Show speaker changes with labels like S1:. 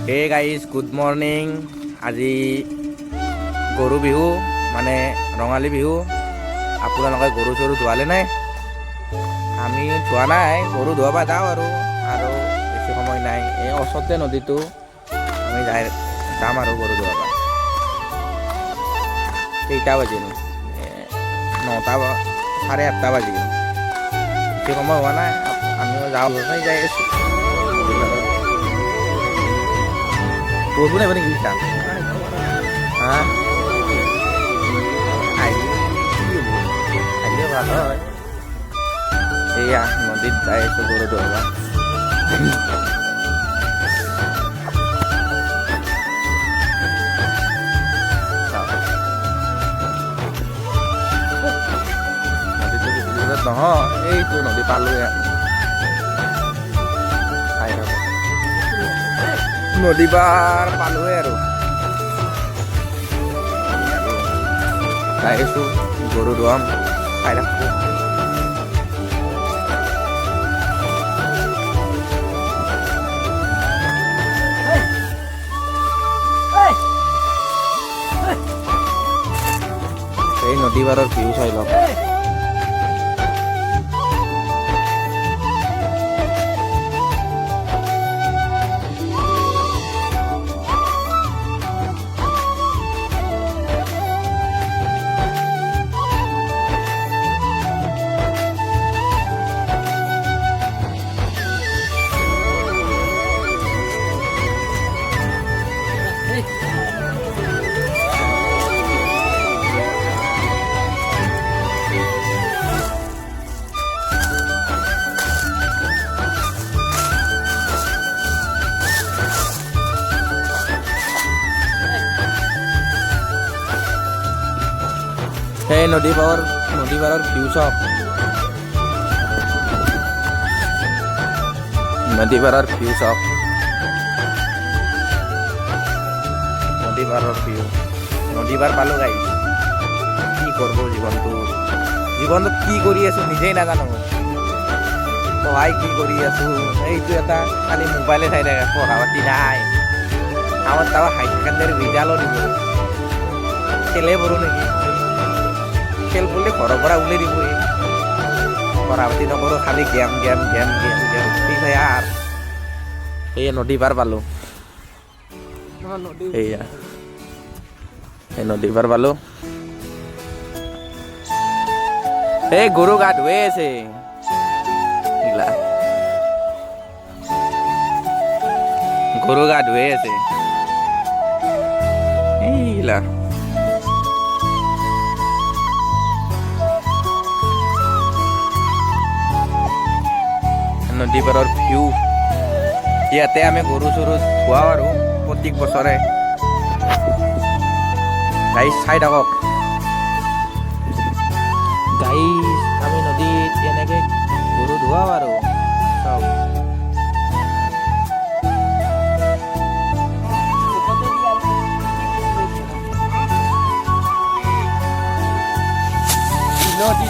S1: Hey guys good morning. আজি গৰু বিহু মানে ৰঙালী বিহু। আপোনালোকে গৰু চৰু ধোৱালে নাই? আমি ধোৱা নাই, গৰু ধোৱাব যাওঁ আৰু বেছি সময় নাই। এই ওচৰতে নদীটো, আমি যাম আৰু গৰু ধোৱাব। কেইটা বাজিল? 9টা 8:30 বাজিল। বেছি সময় হোৱা নাই, আমিও যাওঁ যাই আছোঁ। বৰষুণ আহিব নেকি তাত? হা আহিলে ভাল হয়। এয়া নদীত যাই আছোঁ গৰু ধোৱাব। নদীটো বেছি দূৰত নহয়, এইটো নদী পালোঁৱে। নদী পাৰ পালোঁৱে আৰু যাই আছোঁ গৰু ধোৱাম, চাই থাকোঁ। এই নদী পাৰৰ ভিউ চাই লওক। সেই নদী পাৰৰ ভিউ চাওক। নদী পাৰৰ ভিউ চাওক। নদী পাৰৰ ভিউ, নদী পাৰ পালোঁ গাইজ। কি কৰিব জীৱনটোত কি কৰি আছোঁ নিজেই নাজানো। পঢ়াই কি কৰি আছোঁ, এইটো এটা খালি মোবাইলে চাই থাকে, পঢ়া পাতি নাই। আমাৰ তাৰপৰা হাই ছেকেণ্ডেৰী ৰিজাল্টো দিব, খেলে পঢ়োঁ নেকি? খেল বুলি ঘৰৰ পৰা উলিয়াই দিবই। পঢ়া পাতি নকৰোঁ, খালি গেম ফ্ৰী ফায়াৰ। সেয়ে নদী পাৰ পালোঁ। সেয়া এই নদী পাৰ পালোঁ। এই গৰু গা ধুৱে আছে এইগিলা, গৰু গা ধুৱে আছে এইগিলা। নদী পাৰৰ ভিউ, ইয়াতে আমি গৰু চৰু ধুৱাওঁ আৰু প্ৰত্যেক বছৰে। গাইজ চাই থাকক। গাইজ আমি নদীত এনেকৈ গৰু ধুৱাওঁ আৰু চব। নদী